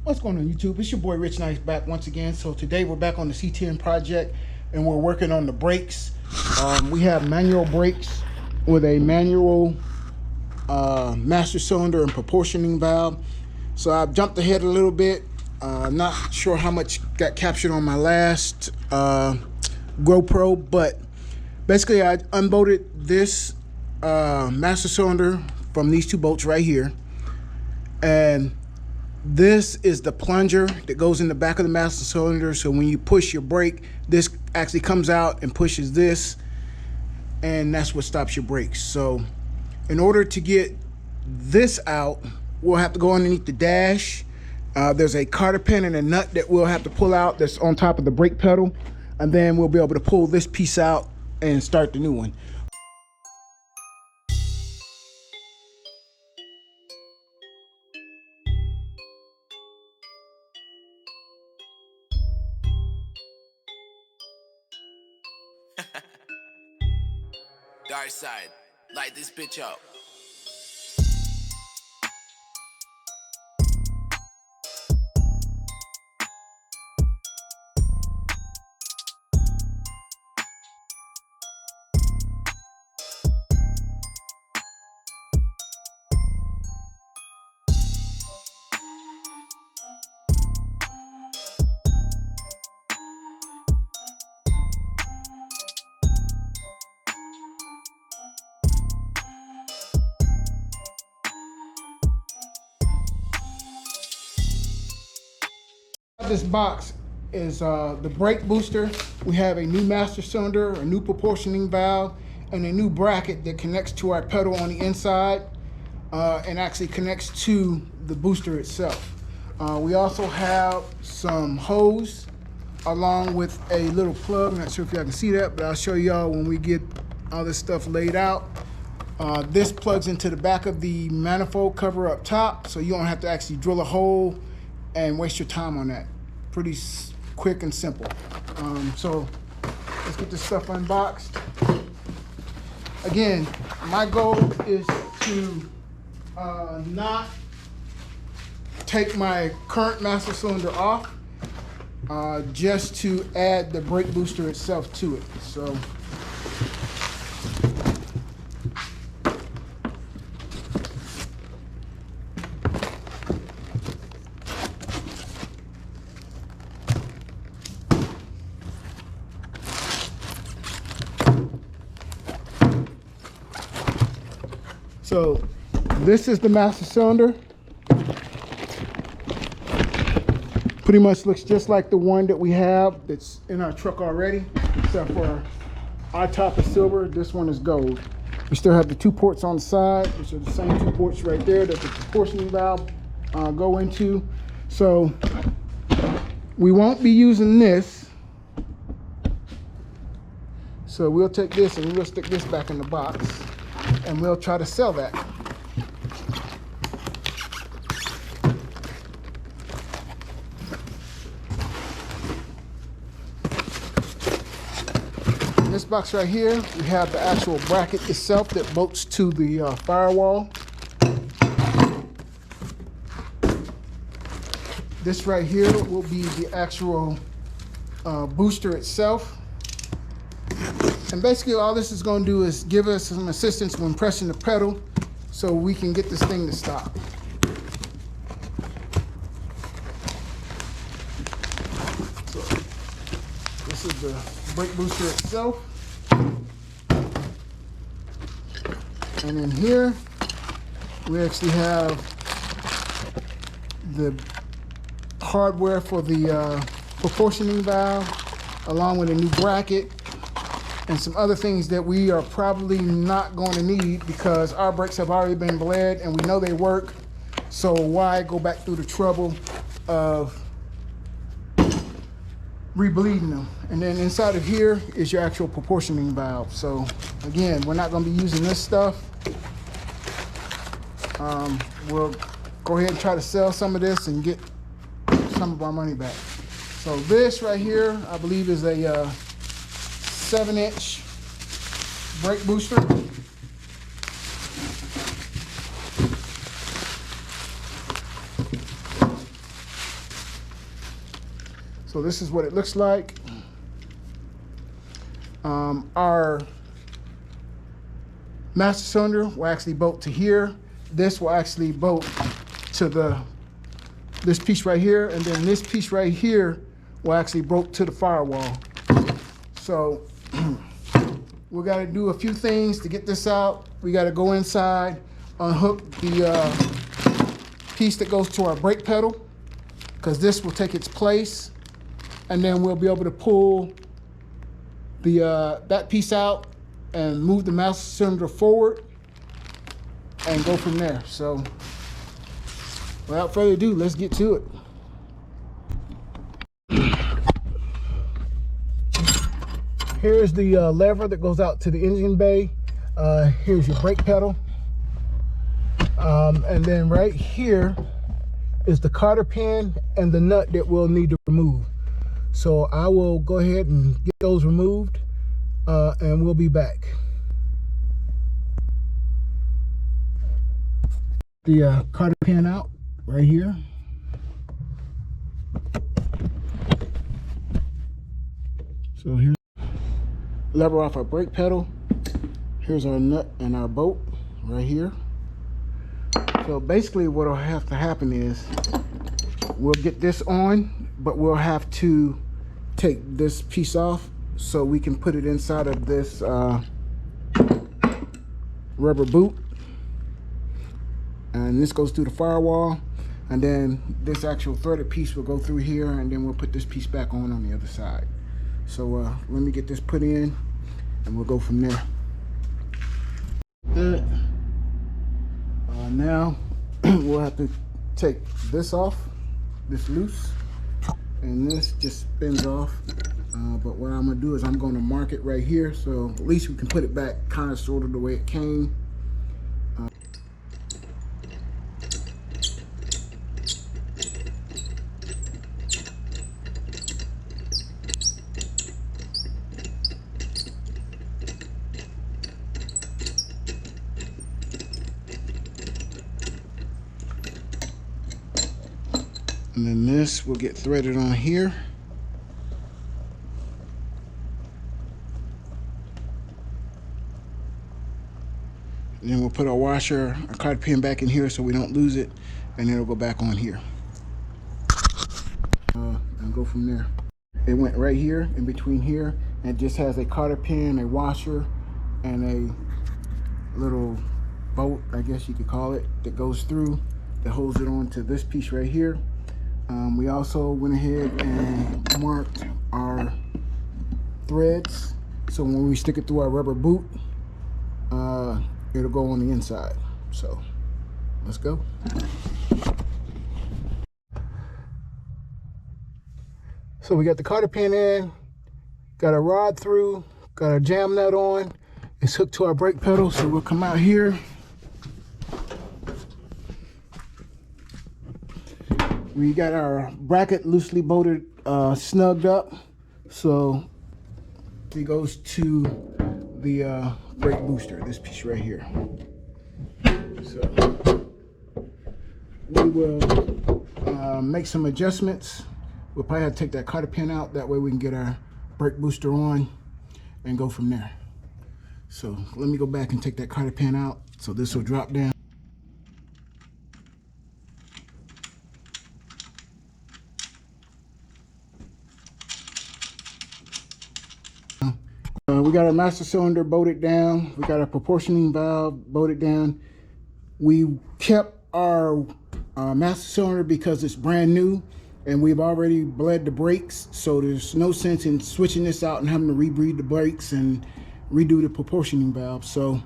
What's going on, YouTube? It's your boy Rich Nice back once again. So today we're back on the C10 project and we're working on the brakes. We have manual brakes with a manual master cylinder and proportioning valve. So I've jumped ahead a little bit. Not sure how much got captured on my last GoPro, but basically I unbolted this master cylinder from these two bolts right here, and this is the plunger that goes in the back of the master cylinder. So when you push your brake, this actually comes out and pushes this, and that's what stops your brakes. So in order to get this out, we'll have to go underneath the dash. There's a cotter pin and a nut that we'll have to pull out that's on top of the brake pedal, and then we'll be able to pull this piece out and start the new one. Dark side, light this bitch up. This box is the brake booster. We have a new master cylinder, a new proportioning valve, and a new bracket that connects to our pedal on the inside and actually connects to the booster itself. We also have some hose along with a little plug. I'm not sure if y'all can see that, but I'll show y'all when we get all this stuff laid out. This plugs into the back of the manifold cover up top, so you don't have to actually drill a hole and waste your time on that. Pretty quick and simple. So let's get this stuff unboxed. Again, my goal is to not take my current master cylinder off, just to add the brake booster itself to it. So this is the master cylinder. Pretty much looks just like the one that we have that's in our truck already, except for our top is silver, this one is gold. We still have the two ports on the side, which are the same two ports right there that the proportioning valve go into. So we won't be using this. So we'll take this and we'll stick this back in the box, and we'll try to sell that. In this box right here, we have the actual bracket itself that bolts to the firewall. This right here will be the actual booster itself. And basically all this is going to do is give us some assistance when pressing the pedal so we can get this thing to stop. So this is the brake booster itself. And in here we actually have the hardware for the proportioning valve, along with a new bracket and some other things that we are probably not going to need because our brakes have already been bled and we know they work. So why go back through the trouble of rebleeding them? And then inside of here is your actual proportioning valve. So again, we're not going to be using this stuff. We'll go ahead and try to sell some of this and get some of our money back. So this right here, I believe, is a 7-inch brake booster. So this is what it looks like. Our master cylinder will actually bolt to here. This will actually bolt to this piece right here, and then this piece right here will actually bolt to the firewall. So we got to do a few things to get this out. We got to go inside, unhook the piece that goes to our brake pedal, because this will take its place, and then we'll be able to pull the that piece out and move the master cylinder forward and go from there. So without further ado, let's get to it. Here's the lever that goes out to the engine bay. Here's your brake pedal. And then right here is the cotter pin and the nut that we'll need to remove. So I will go ahead and get those removed, and we'll be back. The cotter pin out right here. So here's lever off our brake pedal. Here's our nut and our bolt right here. So basically what will have to happen is we'll get this on, but we'll have to take this piece off so we can put it inside of this rubber boot. And this goes through the firewall, and then this actual threaded piece will go through here, and then we'll put this piece back on the other side. So let me get this put in and we'll go from there. Now we'll have to take this off, this loose, and this just spins off. But what I'm gonna do is I'm gonna mark it right here, so at least we can put it back kind of sort of the way it came. And then this will get threaded on here. And then we'll put our washer, our cotter pin back in here so we don't lose it, and then it'll go back on here. And go from there. It went right here, in between here, and it just has a cotter pin, a washer, and a little bolt, I guess you could call it, that goes through, that holds it on to this piece right here. We also went ahead and marked our threads, so when we stick it through our rubber boot, it'll go on the inside. So let's go. So we got the cotter pin in, got a rod through, got a jam nut on. It's hooked to our brake pedal, so we'll come out here. We got our bracket loosely bolted, snugged up, so it goes to the brake booster, this piece right here. So we will make some adjustments. We'll probably have to take that cotter pin out, that way we can get our brake booster on and go from there. So let me go back and take that cotter pin out, so this will drop down. We got our master cylinder bolted down. We got our proportioning valve bolted down. We kept our master cylinder because it's brand new and we've already bled the brakes, so there's no sense in switching this out and having to rebreathe the brakes and redo the proportioning valve. So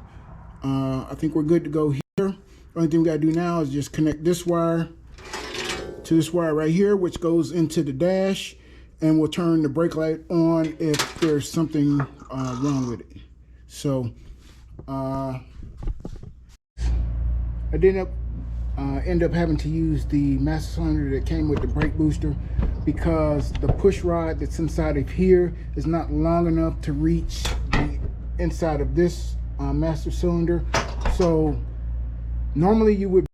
I think we're good to go here. The only thing we gotta do now is just connect this wire to this wire right here, which goes into the dash, and we'll turn the brake light on if there's something wrong with it. So I didn't end up having to use the master cylinder that came with the brake booster because the push rod that's inside of here is not long enough to reach the inside of this master cylinder. So normally you would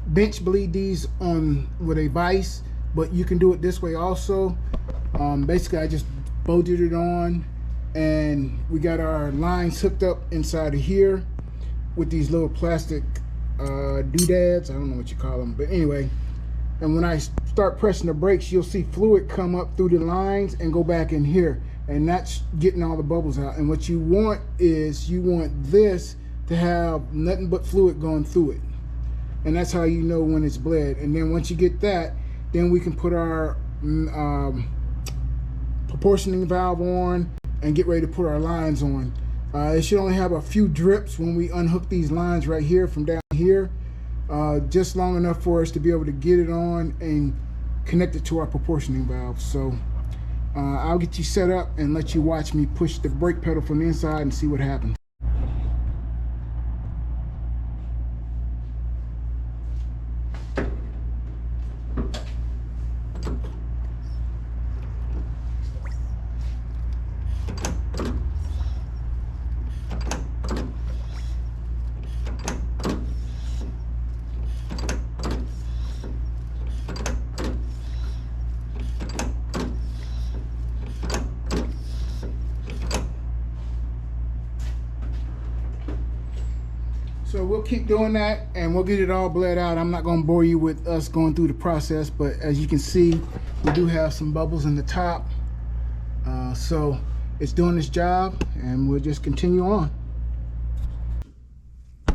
bench bleed these on with a vise but you can do it this way also. Basically I just bolted it on, and we got our lines hooked up inside of here with these little plastic doodads. I don't know what you call them, but anyway. And when I start pressing the brakes, you'll see fluid come up through the lines and go back in here, and that's getting all the bubbles out. And what you want is, you want this to have nothing but fluid going through it, and that's how you know when it's bled. And then once you get that, then we can put our proportioning valve on and get ready to put our lines on. It should only have a few drips when we unhook these lines right here from down here, just long enough for us to be able to get it on and connect it to our proportioning valve. So I'll get you set up and let you watch me push the brake pedal from the inside and see what happens. So we'll keep doing that and we'll get it all bled out. I'm not going to bore you with us going through the process, but as you can see, we do have some bubbles in the top. So it's doing its job, and we'll just continue on.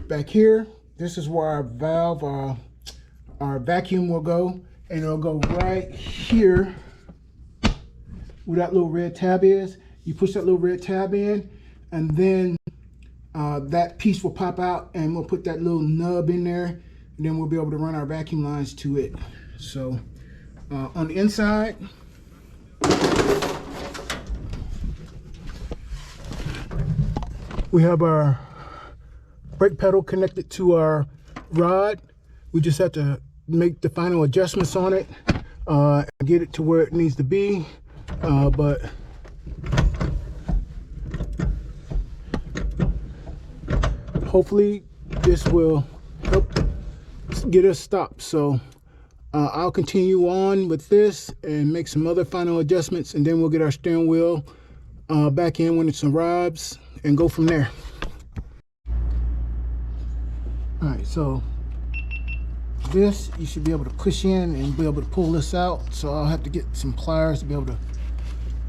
Back here, this is where our valve, our vacuum will go, and it'll go right here where that little red tab is. You push that little red tab in, and then that piece will pop out, and we'll put that little nub in there, and then we'll be able to run our vacuum lines to it. So on the inside, we have our brake pedal connected to our rod. We just have to make the final adjustments on it and get it to where it needs to be. But hopefully this will help get us stopped. So I'll continue on with this and make some other final adjustments, and then we'll get our steering wheel back in when it arrives and go from there. All right, so this you should be able to push in and be able to pull this out. So I'll have to get some pliers to be able to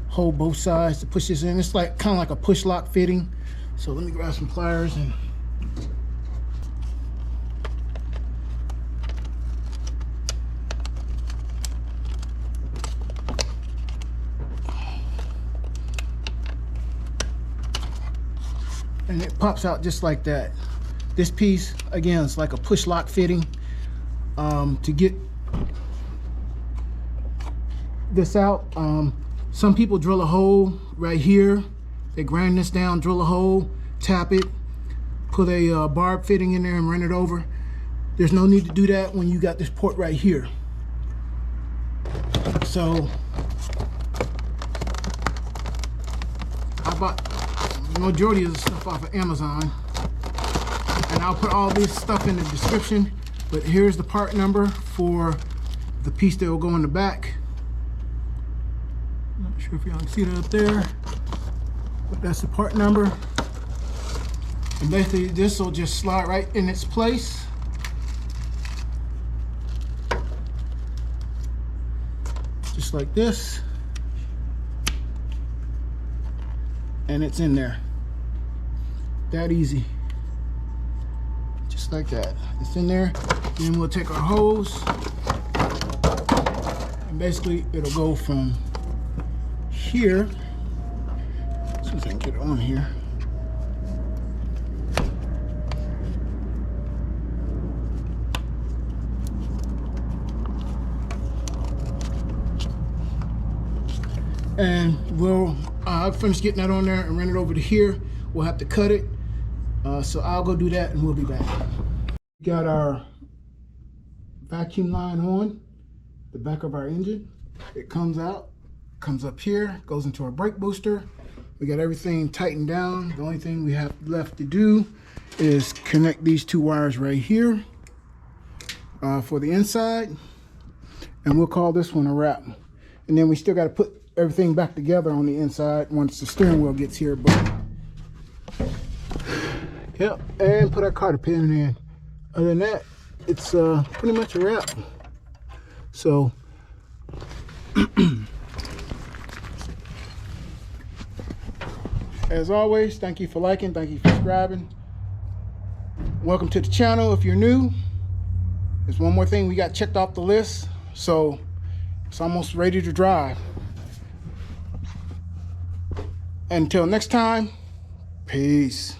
hold both sides to push this in. It's like kind of like a push lock fitting. So let me grab some pliers and it pops out just like that. This piece, again, it's like a push lock fitting. To get this out, some people drill a hole right here. They grind this down, drill a hole, tap it, put a barb fitting in there and run it over. There's no need to do that when you got this port right here. So I bought the majority of the stuff off of Amazon, and I'll put all this stuff in the description. But here's the part number for the piece that will go in the back. Not sure if y'all can see that up there, but that's the part number. And basically this will just slide right in its place. Just like this. And it's in there. That easy. Just like that. It's in there. Then we'll take our hose, and basically it'll go from here. As soon as I can get it on here. And we'll finish getting that on there and run it over to here. We'll have to cut it. So I'll go do that and we'll be back. Got our vacuum line on the back of our engine. It comes out, comes up here, goes into our brake booster. We got everything tightened down. The only thing we have left to do is connect these two wires right here for the inside. and we'll call this one a wrap. And then we still got to put everything back together on the inside once the steering wheel gets here. But yep, and put our cotter pin in. Other than that, it's pretty much a wrap. So as always, thank you for liking, thank you for subscribing. Welcome to the channel if you're new. There's one more thing we got checked off the list, so it's almost ready to drive. Until next time, peace.